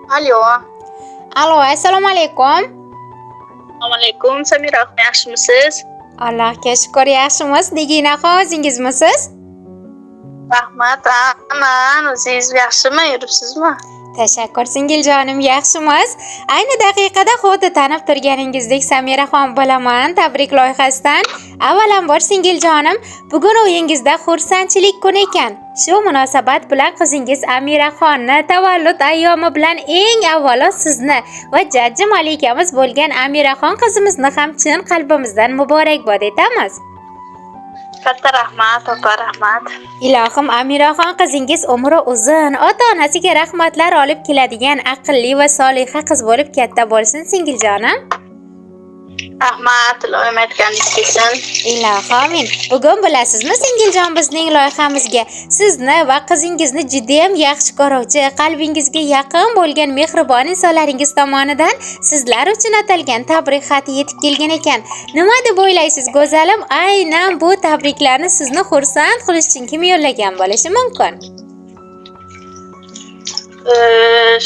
Alo. Alo, assalomu alaykum. Assalomu alaykum. Samira, yaxshimisiz? Allohga shukr, yaxshimiz. Niginaxon, o'zingizmisiz? Rahmat. Aman, o'zingiz yaxshimi? Yuribsizmi? Tashakkur singiljonim, yaxshimiz. Ayni daqiqada xuddi tanib turganingizdek Samiraxon bo'laman. Tabrik loyihasidan. Avvalambor singiljonim, bugun o'yingizda xursandchilik kuni ekan. Shu munosabat bilan qizingiz Amiraxonni tavallud ayyomi bilan eng avvalo sizni va jajji malikamiz bo'lgan Amiraxon qizimizni ham chin qalbimizdan muborakbod etamiz. Katta rahmat, opa, rahmat. Ilohim, Amiraxon qizingiz umri uzun, ota-onasiga rahmatlar olib keladigan aqlli va soliha qiz bo'lib katta bo'lsin singiljonim. Rahmat, ilohim aytganingiz kelsin. Ilohim. Bugun bilasizmi singiljon, bizning loyihamizga sizni va qizingizni juda ham yaxshi ko'ruvchi, qalbingizga yaqin bo'lgan mehribon insonlaringiz tomonidan sizlar uchun atalgan tabrik xati yetib kelgan ekan. Nima deb o'ylaysiz go'zalim? Aynan bu tabriklarni sizni xursand qilish uchun kim yo'llagan bo'lishi mumkin?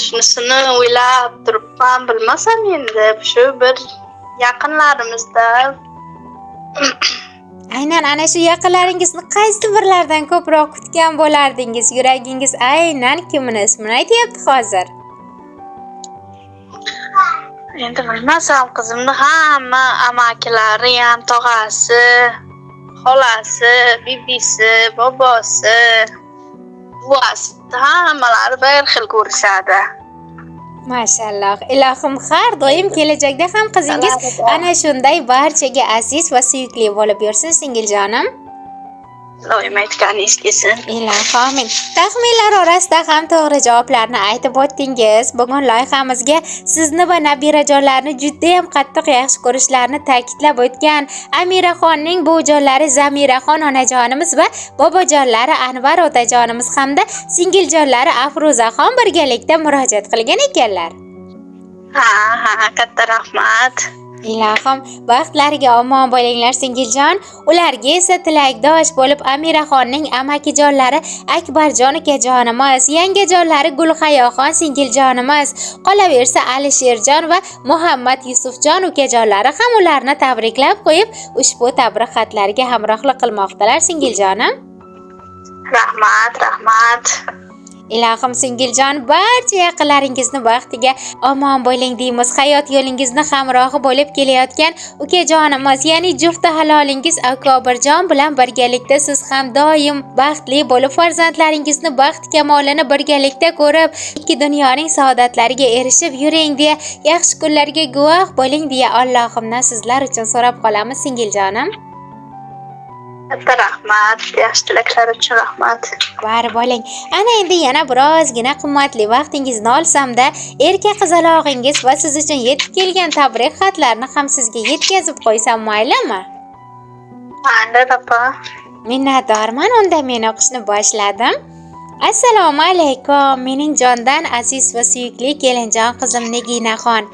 Shunisini o'ylab turibman, bilmasam endi shu bir yaqinlarimizda. Aynan ana shu yaqinlaringizni qaysi birlardan ko'proq kutgan bo'lardingiz? Yuragingiz aynan kimni ismini aytyapti hozir? Endi bilmasam, qizimni hamma amakilari ham, tog'asi, xolasi, bibisi, bobosi, buvasi hammalari bir xil ko'rishadi. Mashalloh, ilohim har doim kelajakda ham qizingiz ana shunday barchaga aziz va suyukli bo'lib yursin singiljonim. Ilohim aytganingiz kelsin. Ilohim. Taxminlar orasida ham to'g'ri javoblarni aytib o'tdingiz. Bugun loyihamizga sizni va nabirajonlarni juda ham qattiq yaxshi ko'rishlarini ta'kidlab o'tgan Amiraxonning buvijonlari Zamiraxon onajonimiz va bobojonlari Anvar otajonimiz hamda singiljonlari Afruzaxon birgalikda murojaat qilgan ekanlar. Ha, katta rahmat. Ilohim, baxtlariga omon bo'linglar singiljon. Ularga esa tilakdosh bo'lib Amiraxonning amakijonlari Akbarjon ukajonimiz, yangajonlari Gulhayoxon singiljonimiz, qolaversa Alisherjon va Muhammad Yusufjon ukajonlari ham ularni tabriklab qo'yib, ushbu tabrik xatlariga hamrohlik qilmoqdalar singiljonim. Rahmat, rahmat. Ilohim singiljon, barcha yaqinlaringizni baxtiga omon bo'ling deymiz. Hayot yo'lingizni hamrohi bo'lib kelayotgan ukajonimiz, ya'ni jufti halolingiz Akobirjon bilan birgalikda siz ham doim baxtli bo'lib, farzandlaringizni baxt kamolini birgalikda ko'rib, ikki dunyoning saodatlariga erishib yuring deya, yaxshi kunlarga guvoh bo'ling deya Allohimdan sizlar uchun so'rab qolamiz singiljonim. Katta rahmat, yaxshi tilaklar uchun rahmat. Bari bo'ling. Ana endi yana birozgina qimmatli vaqtingizni olsam-da, erka qizalog'ingiz va siz uchun yetib kelgan tabrik xatlarini ham sizga yetkazib qo'ysam maylimi? Mayli, opa. Minnatdorman, unda men o'qishni boshladim. Assalomu alaykum, mening jondan aziz va suyukli kelinjon qizim Niginaxon.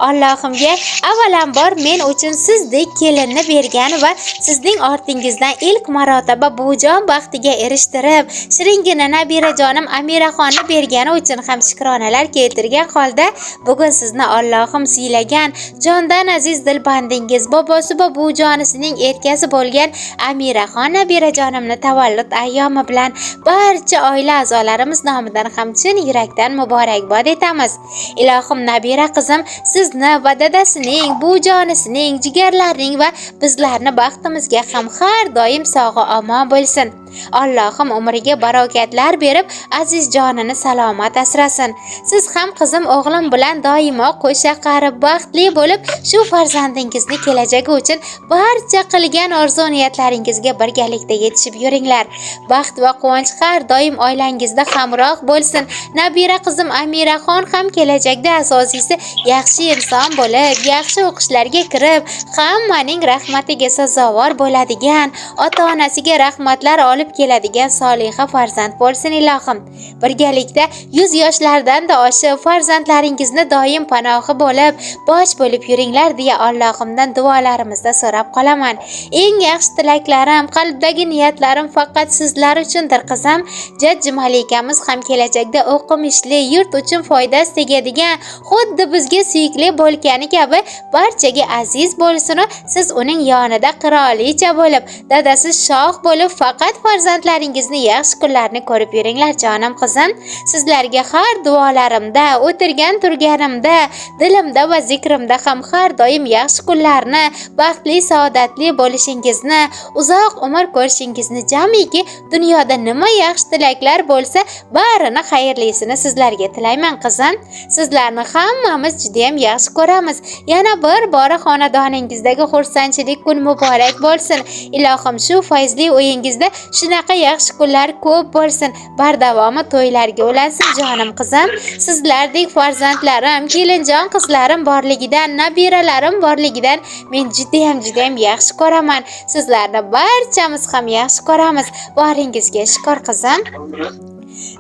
Allohimga avvalambor men uchun sizdek kelinni bergan va sizning ortingizdan ilk marotaba buvijon baxtiga erishtirib, shiringina nabirajonim Amiraxonni bergani uchun ham shukronalar keltirgan holda, bugun sizni Allohim siylagan jondan aziz dilbandingiz, bobosi va buvijonisining erkasi bo'lgan Amiraxon nabirajonimni tavallud ayyomi bilan barcha oila a'zolarimiz nomidan ham chin yurakdan muborakbod etamiz. Ilohim, nabira qizim sizni va dadasining, buvijonisining, jigarlarining va bizlarni baxtimizga ham har doim sog'i omon bo'lsin. Allohim umriga barokatlar berib, aziz jonini salomat asrasin. Siz ham qizim o'g'lim bilan doimo qo'sha qarib baxtli bo'lib, shu farzandingizni kelajagi uchun barcha qilgan orzu-niyatlaringizga birgalikda yetishib yuringlar. Baxt va quvonch har doim oilangizda hamroh bo'lsin. Nabira qizim Amiraxon ham kelajakda asosiysi yaxshi inson bo'lib, yaxshi o'qishlarga kirib, hammaning rahmatiga sazovor bo'ladigan, ota-onasiga rahmatlar olib keladigan soliha farzand bo'lsin ilohim. Birgalikda 100 yoshlardan da oshib farzandlaringizni doim panohi bo'lib, bosh bo'lib yuringlar deya Allohimdan duolarimizda so'rab qolaman. Eng yaxshi tilaklarim, qalbdagi niyatlarim faqat sizlar uchundir qizim. Jajji malikamiz ham kelajakda o'qimishli, yurt uchun foydasi tegadigan, xuddi bizga suyukli bo'lgani kabi barchaga aziz bo'lsin. Siz uning yonida qirolicha bo'lib, dadasi shoh bo'lib, faqat farzandlaringizni yaxshi kunlarni ko'rib yuringlar jonim qizim. Sizlarga har duolarimda, o'tirgan turganimda, dilimda va zikrimda ham har doim yaxshi kunlarni, baxtli, saodatli bo'lishingizni, uzoq umr ko'rishingizni, jamiki dunyoda nima yaxshi tilaklar bo'lsa, barini xayrlisini sizlarga tilayman qizim. Sizlarni hammamiz juda ham yaxshi ko'ramiz. Yana bir bora xonadoningizdagi xursandchilik kun muborak bo'lsin. Ilohim shu fayzli o'yingizda shunaqa yaxshi kunlar ko'p bo'lsin. Bardavomi to'ylarga ulansin jonim qizim. Sizlardek farzandlarim, kelinjon qizlarim borligidan, nabiralarim borligidan men juda ham yaxshi ko'raman. Sizlarni barchamiz ham yaxshi ko'ramiz. Boringizga shukr qizim.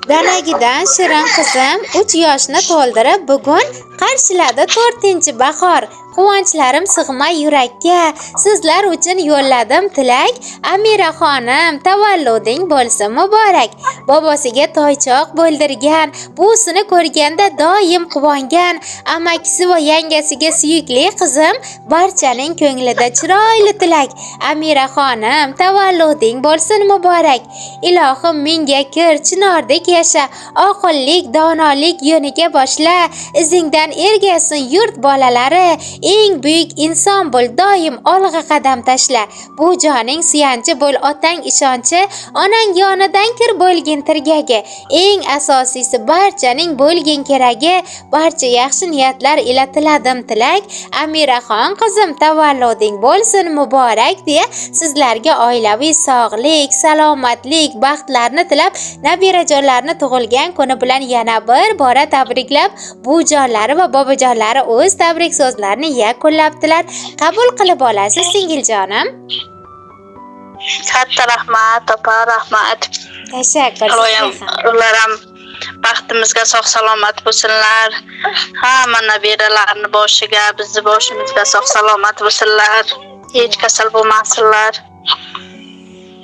Danagidan Shirin qizim 3 yoshni to'ldirib bugun qarshiladi 4-bahor. Quvonchlarim sig'may yurakka. Sizlar uchun yo'lladim tilak. Amira xonim, tavalluding bo'lsin muborak. Bobosiga toychoq bo'ldirgan, buvsini ko'rganda doim quvongan, amakisi va yangasiga suyukli qizim, barchaning ko'nglida chiroyli tilak. Amira xonim, tavalluding bo'lsin muborak. Ilohim menga kir, chinordek yasha, oqillik, donolik yo'niga boshla, izingdan ergasin yurt bolalari. Eng buyuk inson bo'l, doim olg'a qadam tashla. Bu joning suyanchi bo'l, otang ishonchi, onang yonidan kir bo'lgin tirgagi. Eng asosiysi barchaning bo'lgin keragi. Barcha yaxshi niyatlar ila tiladim tilak. Amiraxon qizim, tavalluding bo'lsin muborak deya sizlarga oilaviy sog'lik, salomatlik, baxtlarni tilab, nabirajonlarni tug'ilgan kuni bilan yana bir bora tabriklab, bujonlari va bobojonlari o'z tabrik so'zlarini yakunlabdilar. Qabul qilib olasiz singiljonim. Katta rahmat, opa, rahmat. Tashakkur. Ularham baxtimizga sog' salomat bo'lsinlar. Hamma nabiralarni boshiga, bizni boshimizga sog' salomat bo'lsinlar. Hech kasal bo'lmasinlar.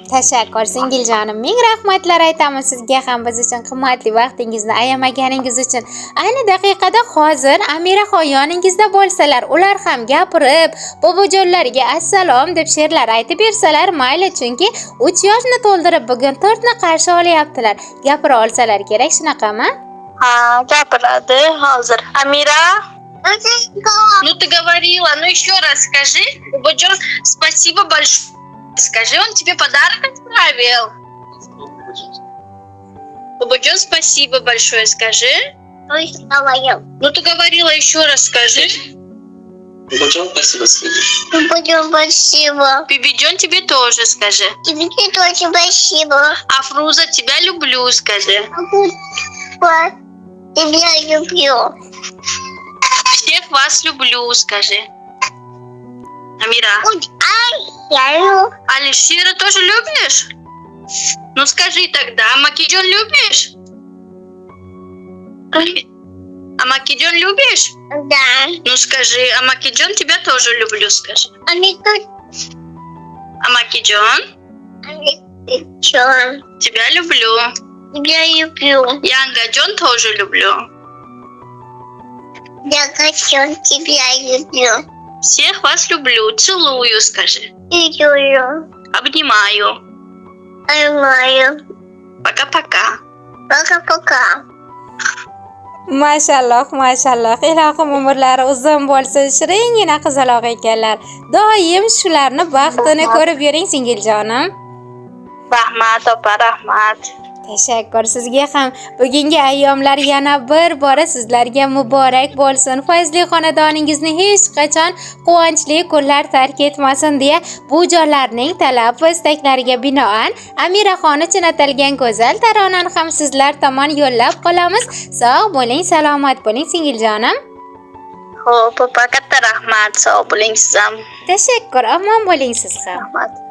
Tashakkur singiljonim. Ming rahmatlar aytamiz sizga ham biz uchun qimmatli vaqtingizni ayamaganingiz uchun. Ayni daqiqada hozir Amiraxon yoningizda bo'lsalar, ular ham gapirib, bobojonlariga assalom deb she'rlar aytib bersalar mayli, chunki 3 yoshni to'ldirib bugun 4 ni qarshi olyaptilar. Gapira olsalar kerak, shunaqami? Ha, gapiradi hozir. Amira, ну ты говорила, ну еще раз скажи. Бободжон, спасибо большое. Скажи, он тебе подарок отправил. Бободжон, спасибо большое, скажи. Ну ты говорила, еще раз скажи. Бободжон, спасибо, скажи. Бободжон, спасибо. Бибиджон, тебе тоже скажи. Тебе тоже спасибо. Афруза, тебя люблю, скажи. Тебя люблю. Всех вас люблю, скажи. Амира. Я люблю. Алишира тоже любишь? Ну скажи тогда, Макиджон любишь? А Макиджон любишь? Да. Ну скажи, а Макиджон тебя тоже люблю, скажи. А Макиджон? Тебя люблю. Тебя люблю. Янгаджон тоже люблю. Я хочу тебя люблю. Всех вас люблю, целую, скажи. Люблю. Обнимаю. Обнимаю. Пока-пока. Пока-пока. Mashalloh, mashalloh. Ilohim umrlari uzun bo'lsin. Shiringina qizaloq ekanlar. Doim shularni baxtini ko'rib yuring singiljonim. Rahmat, opa, rahmat. Tashakkur sizga ham. Bugungi ayyomlar yana bir bora sizlarga muborak bo'lsin. Fayzli xonadoningizni hech qachon quvonchli kunlar tark etmasin deya bu jonlarning talab va istaklariga binoan Amiraxon uchun atalgan go'zal taronani ham sizlar tomon yo'llab qolamiz. Sog' bo'ling, salomat bo'ling singiljonim. Xo'p, opa, katta rahmat. Sog' bo'ling siz ham. Tashakkur, omon bo'ling siz ham. Rahmat.